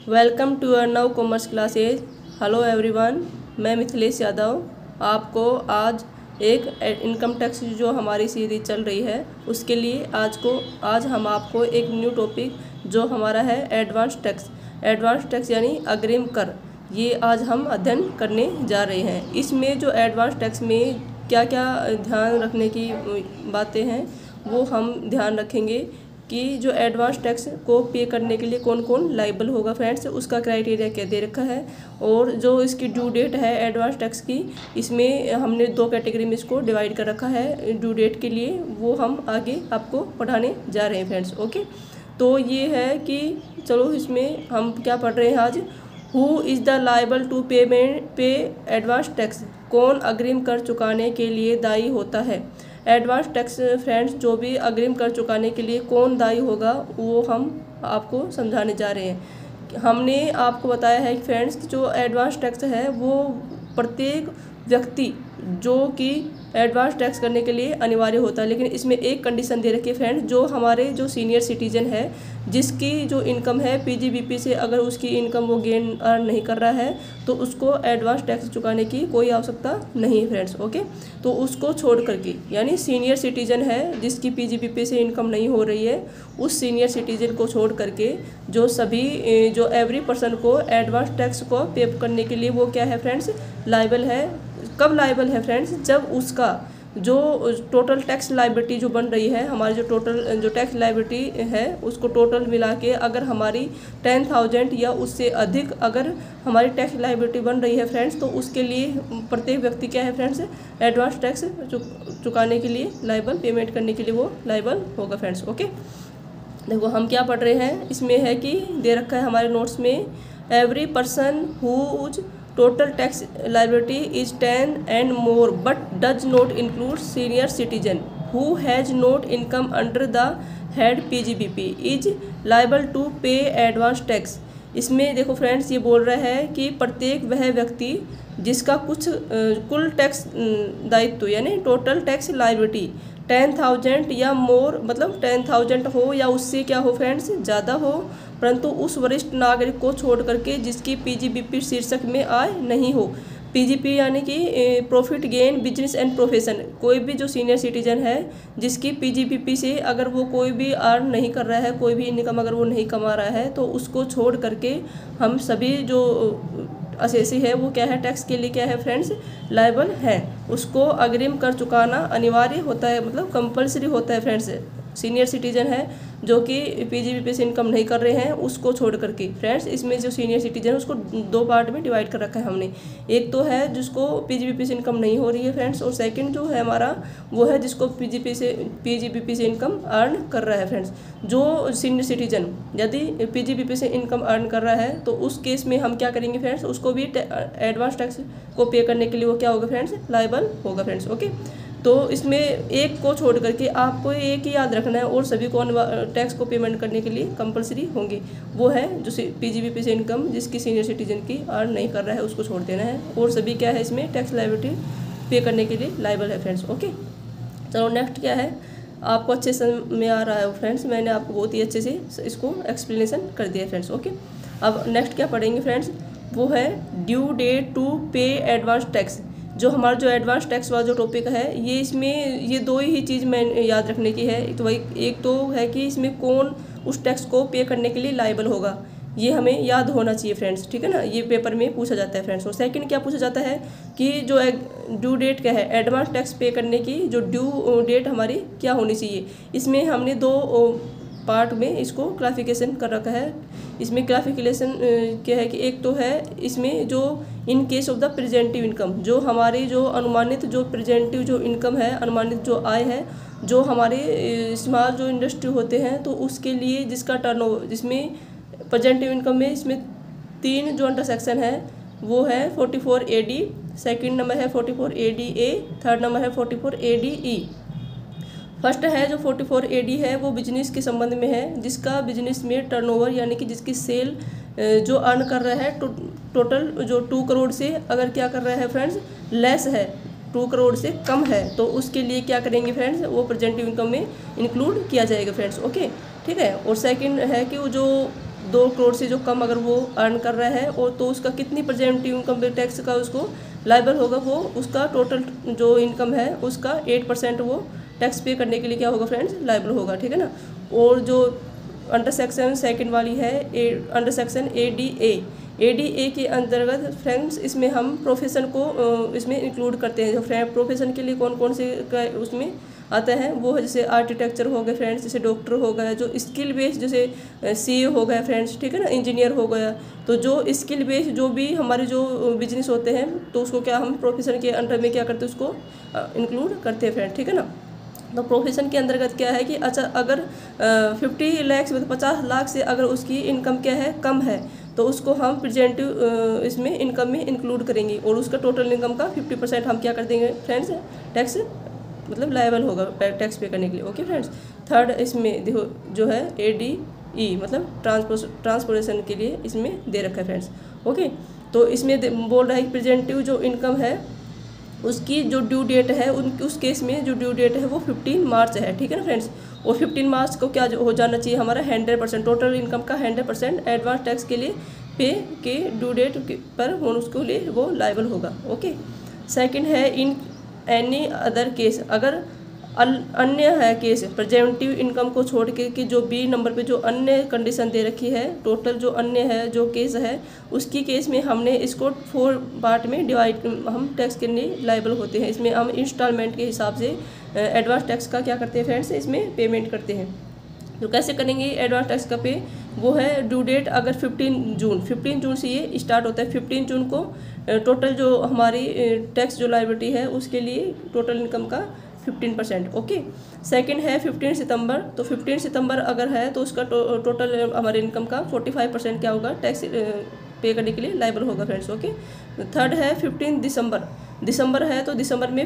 Welcome to your now commerce classes. Hello everyone, मैं मिथिलेश यादव आपको आज एक इनकम टैक्स जो हमारी सीरीज चल रही है उसके लिए आज हम आपको एक न्यू टॉपिक जो हमारा है एडवांस टैक्स यानी अग्रिम कर, ये आज हम अध्ययन करने जा रहे हैं। इसमें जो एडवांस टैक्स में क्या क्या ध्यान रखने की बातें हैं वो हम ध्यान रखेंगे कि जो एडवांस टैक्स को पे करने के लिए कौन कौन लाइबल होगा फ्रेंड्स, उसका क्राइटेरिया क्या दे रखा है और जो इसकी ड्यू डेट है एडवांस टैक्स की, इसमें हमने 2 कैटेगरी में इसको डिवाइड कर रखा है ड्यू डेट के लिए, वो हम आगे आपको पढ़ाने जा रहे हैं फ्रेंड्स। ओके, तो ये है कि चलो इसमें हम क्या पढ़ रहे हैं आज। Who is the liable to pay advance tax, कौन अग्रिम कर चुकाने के लिए दायी होता है। एडवांस टैक्स फ्रेंड्स जो भी अग्रिम कर चुकाने के लिए कौन दायी होगा वो हम आपको समझाने जा रहे हैं। हमने आपको बताया है फ्रेंड्स कि जो एडवांस टैक्स है वो प्रत्येक व्यक्ति जो कि एडवांस टैक्स करने के लिए अनिवार्य होता है, लेकिन इसमें एक कंडीशन दे रखी है फ्रेंड्स, जो हमारे जो सीनियर सिटीजन है जिसकी जो इनकम है पीजीबीपी से अगर उसकी इनकम वो गेन अर्न नहीं कर रहा है तो उसको एडवांस टैक्स चुकाने की कोई आवश्यकता नहीं है फ्रेंड्स। ओके, तो उसको छोड़ करके यानी सीनियर सिटीजन है जिसकी पीजीबीपी से इनकम नहीं हो रही है, उस सीनियर सिटीजन को छोड़ करके जो सभी जो एवरी पर्सन को एडवांस टैक्स को पे करने के लिए वो क्या है फ्रेंड्स, लाइबल है। कब लाइबल है फ्रेंड्स, जब उसका जो टोटल टैक्स लाइबिलिटी जो बन रही है, हमारी जो टोटल जो टैक्स लाइबिलिटी है उसको टोटल मिला के अगर हमारी 10,000 या उससे अधिक अगर हमारी टैक्स लाइबिलिटी बन रही है फ्रेंड्स, तो उसके लिए प्रत्येक व्यक्ति क्या है फ्रेंड्स, एडवांस टैक्स चुकाने के लिए लाइबल, पेमेंट करने के लिए वो लाइबल होगा फ्रेंड्स। ओके, देखो हम क्या पढ़ रहे हैं, इसमें है कि दे रखा है हमारे नोट्स में, every person whose total tax liability is 10 and more but does not include senior citizen who has not income under the head PGBP is liable to pay advance tax। इसमें देखो फ्रेंड्स ये बोल रहा है कि प्रत्येक वह व्यक्ति जिसका कुछ कुल टैक्स दायित्व यानी टोटल टैक्स लाइबिलिटी 10,000 या मोर, मतलब 10,000 हो या उससे क्या हो फ्रेंड्स ज़्यादा हो, परंतु उस वरिष्ठ नागरिक को छोड़ करके जिसकी पीजीबीपी शीर्षक में आय नहीं हो। पीजीपी यानी कि profit gain business and profession, कोई भी जो सीनियर सिटीजन है जिसकी पीजीबीपी से अगर वो कोई भी अर्न नहीं कर रहा है, कोई भी इनकम अगर वो नहीं कमा रहा है, तो उसको छोड़ करके हम सभी जो असेसी है वो क्या है, टैक्स के लिए क्या है फ्रेंड्स, लायबल है। उसको अग्रिम कर चुकाना अनिवार्य होता है, मतलब कंपलसरी होता है फ्रेंड्स। सीनियर सिटीजन है जो कि पीजीबीपी से इनकम नहीं कर रहे हैं उसको छोड़ करके फ्रेंड्स, इसमें जो सीनियर सिटीजन है उसको 2 पार्ट में डिवाइड कर रखा है हमने। एक तो है जिसको पीजीबीपी से इनकम नहीं हो रही है फ्रेंड्स, और सेकंड जो है हमारा वो है जिसको पीजीबीपी से इनकम अर्न कर रहा है फ्रेंड्स। जो सीनियर सिटीजन यदि पीजीबीपी से इनकम अर्न कर रहा है तो उस केस में हम क्या करेंगे फ्रेंड्स, उसको भी एडवांस टैक्स को पे करने के लिए वो क्या होगा फ्रेंड्स, लायबल होगा फ्रेंड्स। ओके, तो इसमें एक को छोड़ करके आपको एक ही याद रखना है और सभी को टैक्स को पेमेंट करने के लिए कंपलसरी होंगे, वो है जो पीजीबीपी से इनकम जिसकी सीनियर सिटीजन की अर्न नहीं कर रहा है उसको छोड़ देना है, और सभी क्या है इसमें टैक्स लायबिलिटी पे करने के लिए लायबल है फ्रेंड्स। ओके, चलो नेक्स्ट क्या है, आपको अच्छे से में आ रहा है फ्रेंड्स, मैंने आपको बहुत ही अच्छे से इसको एक्सप्लेनेशन कर दिया फ्रेंड्स। ओके, अब नेक्स्ट क्या पढ़ेंगे फ्रेंड्स, वो है due date to pay advance tax. जो हमारा जो एडवांस टैक्स वाला जो टॉपिक है ये इसमें ये 2 ही चीज़ मैं याद रखने की है। तो वही एक तो है कि इसमें कौन उस टैक्स को पे करने के लिए लायबल होगा, ये हमें याद होना चाहिए फ्रेंड्स, ठीक है ना, ये पेपर में पूछा जाता है फ्रेंड्स। और सेकंड क्या पूछा जाता है कि जो ड्यू डेट क्या है, एडवांस टैक्स पे करने की जो ड्यू डेट हमारी क्या होनी चाहिए। इसमें हमने 2 पार्ट में इसको क्लासिफिकेशन कर रखा है। इसमें क्लासिफिकेशन क्या है कि एक तो है इसमें जो in case of the प्रेजेंटिव income, जो हमारी जो अनुमानित जो प्रेजेंटिव जो इनकम है, अनुमानित जो आय है, जो हमारे स्मॉल जो इंडस्ट्री होते हैं तो उसके लिए जिसका टर्नओवर, जिसमें प्रेजेंटिव इनकम में इसमें 3 जो अंडर सेक्शन है वो है 44 AD, सेकेंड नंबर है 44 ADA, थर्ड नंबर है 44 ADE। फर्स्ट है जो 44 AD है वो बिजनेस के संबंध में है, जिसका बिजनेस में टर्नओवर यानी कि जिसकी सेल जो अर्न कर रहा है टोटल जो 2 करोड़ से अगर क्या कर रहा है फ्रेंड्स, लेस है, 2 करोड़ से कम है, तो उसके लिए क्या करेंगे फ्रेंड्स, वो प्रेजेंटिव इनकम में इंक्लूड किया जाएगा फ्रेंड्स। ओके, ठीक है। और सेकंड है कि वो जो 2 करोड़ से जो कम अगर वो अर्न कर रहा है और तो उसका कितनी प्रेजेंटिव इनकम टैक्स का उसको लायबल होगा, वो उसका टोटल जो इनकम है उसका 8% वो टैक्स पे करने के लिए क्या होगा फ्रेंड्स, लायबल होगा, ठीक है ना। और जो अंडर सेक्शन सेकंड वाली है अंडर सेक्शन ADA के अंतर्गत फ्रेंड्स इसमें हम प्रोफेशन को इसमें इंक्लूड करते हैं। जो प्रोफेशन के लिए कौन कौन से उसमें आता है वो है, जैसे आर्किटेक्चर हो गए फ्रेंड्स, जैसे डॉक्टर हो गया, जो स्किल बेस्ड जैसे CA हो गया फ्रेंड्स, ठीक है ना, इंजीनियर हो गया। तो जो स्किल बेस्ड जो भी हमारे जो बिजनेस होते हैं तो उसको क्या हम प्रोफेशन के अंडर में क्या करते हैं, उसको इंक्लूड करते हैं फ्रेंड्स, ठीक है ना। तो प्रोफेशन के अंतर्गत क्या है कि अच्छा अगर 50 लाख मतलब 50 लाख से अगर उसकी इनकम क्या है, कम है, तो उसको हम प्रेजेंटिव इसमें इनकम में इंक्लूड करेंगे और उसका टोटल इनकम का 50% हम क्या कर देंगे फ्रेंड्स, टैक्स मतलब लायबल होगा टैक्स पे करने के लिए। Okay friends. थर्ड इसमें देखो जो है ADE मतलब ट्रांसपोर्टेशन के लिए इसमें दे रखा है फ्रेंड्स। ओके, तो इसमें बोल रहा है कि प्रेजेंटिव जो इनकम है उसकी जो ड्यू डेट है उस केस में जो ड्यू डेट है वो 15 मार्च है, ठीक है ना फ्रेंड्स। और 15 मार्च को क्या हो जाना चाहिए हमारा 100% टोटल इनकम का 100% एडवांस टैक्स के लिए पे के ड्यू डेट पर उसके लिए वो लायबल होगा। ओके, सेकंड है इन एनी अदर केस, अगर अन्य है केस प्रेजेंटिव इनकम को छोड़ के कि जो B नंबर पे जो अन्य कंडीशन दे रखी है, टोटल जो अन्य है जो केस है उसकी केस में हमने इसको 4 पार्ट में डिवाइड हम टैक्स के लिए लायबल होते हैं। इसमें हम इंस्टॉलमेंट के हिसाब से एडवांस टैक्स का क्या करते हैं फ्रेंड्स, इसमें पेमेंट करते हैं। तो कैसे करेंगे एडवांस टैक्स का पे, वो है ड्यू डेट अगर 15 जून से ये स्टार्ट होता है। 15 जून को टोटल जो हमारी टैक्स जो लायबिलिटी है उसके लिए टोटल इनकम का 15%। ओके, सेकंड है 15 सितंबर, तो 15 सितंबर अगर है तो उसका टोटल हमारे इनकम का 45% क्या होगा, टैक्स पे करने के लिए लायबल होगा फ्रेंड्स। ओके, थर्ड है 15 दिसंबर है तो दिसंबर में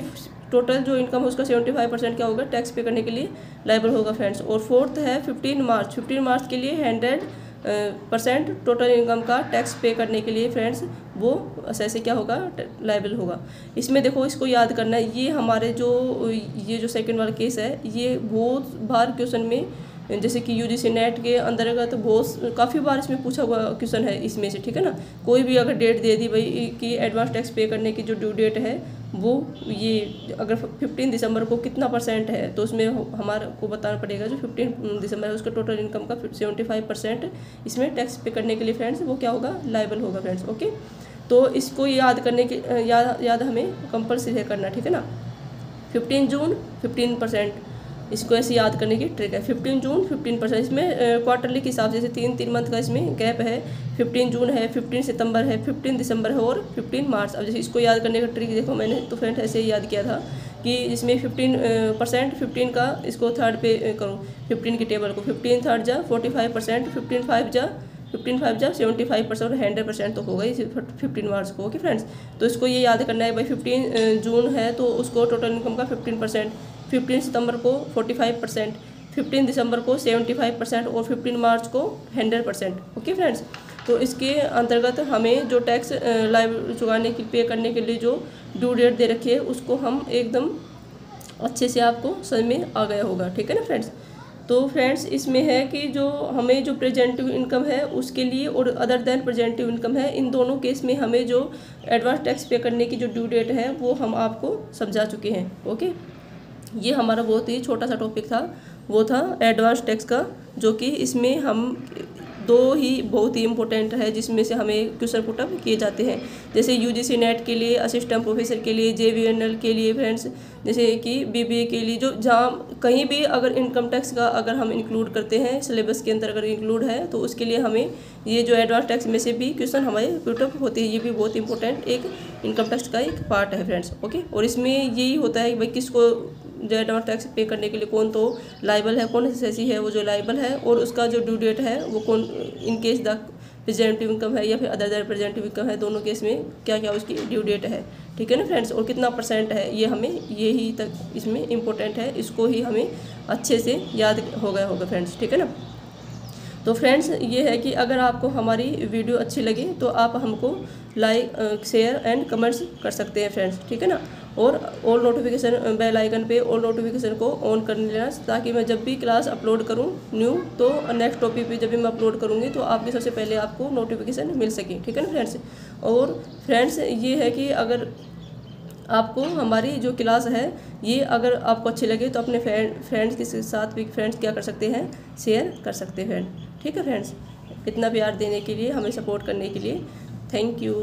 टोटल जो इनकम है उसका 75% क्या होगा, टैक्स पे करने के लिए लायबल होगा फ्रेंड्स। और फोर्थ है 15 मार्च के लिए 100% टोटल इनकम का टैक्स पे करने के लिए फ्रेंड्स वो ऐसे क्या होगा, लायबल होगा। इसमें देखो इसको याद करना है, ये हमारे ये जो सेकंड वाला केस है ये बहुत बार क्वेश्चन में जैसे कि UGC नेट के अंतर्गत बहुत काफ़ी बार इसमें पूछा हुआ क्वेश्चन है इसमें से, ठीक है ना। कोई भी अगर डेट दे दी भाई कि एडवांस टैक्स पे करने की जो ड्यू डेट है वो ये अगर 15 दिसंबर को कितना % है तो उसमें हमारे को बताना पड़ेगा जो 15 दिसंबर है उसका टोटल इनकम का 75% इसमें टैक्स पे करने के लिए फ्रेंड्स वो क्या होगा, लायबल होगा फ्रेंड्स। ओके, तो इसको याद करने के याद हमें कंपल्सरी करना, ठीक है ना। 15 जून 15%, इसको ऐसे याद करने की ट्रिक है। 15 जून 15%, इसमें क्वार्टरली के हिसाब से 3 मंथ का इसमें गैप है। 15 जून है, 15 सितंबर है, 15 दिसंबर है और 15 मार्च। अब जैसे इसको याद करने का ट्रिक देखो मैंने तो फ्रेंड ऐसे ही याद किया था कि इसमें 15% 15 का इसको थर्ड पे करो 15 की टेबल को, 15 थर्ड जा 45%, 15 फाइव जा 75% और 100% तो होगा ही 15 मार्च को। ओके फ्रेंड्स, तो इसको ये याद करना है भाई 15 जून है तो उसको टोटल इनकम का 15%, 15 सितंबर को 45%, 15 दिसंबर को 75% और 15 मार्च को 100%। ओके फ्रेंड्स, तो इसके अंतर्गत हमें जो टैक्स लाइव चुकाने की पे करने के लिए जो ड्यू डेट दे रखी है उसको हम एकदम अच्छे से आपको समझ में आ गया होगा, ठीक है ना फ्रेंड्स। तो फ्रेंड्स इसमें है कि जो हमें जो प्रेजेंटिव इनकम है उसके लिए और अदर देन प्रेजेंटिव इनकम है, इन दोनों केस में हमें जो एडवांस टैक्स पे करने की जो ड्यू डेट है वो हम आपको समझा चुके हैं। ओके, ये हमारा बहुत ही छोटा सा टॉपिक था, वो था एडवांस टैक्स का, जो कि इसमें हम 2 ही बहुत ही इम्पोर्टेंट है जिसमें से हमें क्वेश्चन पुटअप किए जाते हैं। जैसे UGC नेट के लिए, असिस्टेंट प्रोफेसर के लिए, JVNL के लिए फ्रेंड्स, जैसे कि BBA के लिए, जो जहाँ कहीं भी अगर इनकम टैक्स का अगर हम इंक्लूड करते हैं सिलेबस के अंदर अगर इंक्लूड है तो उसके लिए हमें ये जो एडवांस टैक्स में से भी क्वेश्चन हमारे पुटअप होते हैं। ये भी बहुत इंपॉर्टेंट एक इनकम टैक्स का एक पार्ट है फ्रेंड्स। ओके, और इसमें यही होता है कि भाई किसको जो एडवांस टैक्स पे करने के लिए कौन तो लायबल है, कौन ऐसी है वो जो लायबल है, और उसका जो ड्यू डेट है वो कौन, इन केस द प्रेजेंटिव इनकम है या फिर अदर देन प्रेजेंटिव इनकम है, दोनों केस में क्या क्या उसकी ड्यू डेट है, ठीक है ना फ्रेंड्स, और कितना % है, ये हमें यही तक इसमें इम्पोर्टेंट है, इसको ही हमें अच्छे से याद हो गया होगा फ्रेंड्स, ठीक है ना। तो फ्रेंड्स ये है कि अगर आपको हमारी वीडियो अच्छी लगी तो आप हमको लाइक शेयर एंड कमेंट्स कर सकते हैं फ्रेंड्स, ठीक है ना। और ऑल नोटिफिकेशन बेल आइकन पे ऑल नोटिफिकेशन को ऑन कर लेना, ताकि मैं जब भी क्लास अपलोड करूँ न्यू, तो नेक्स्ट टॉपिक पे जब भी मैं अपलोड करूँगी तो आपके सबसे पहले आपको नोटिफिकेशन मिल सके। ठीक है ना फ्रेंड्स। और फ्रेंड्स ये है कि अगर आपको हमारी जो क्लास है ये अगर आपको अच्छी लगे तो अपने फ्रेंड्स के साथ भी फ्रेंड्स क्या कर सकते हैं, शेयर कर सकते हैं। ठीक है फ्रेंड्स, इतना प्यार देने के लिए, हमें सपोर्ट करने के लिए थैंक यू।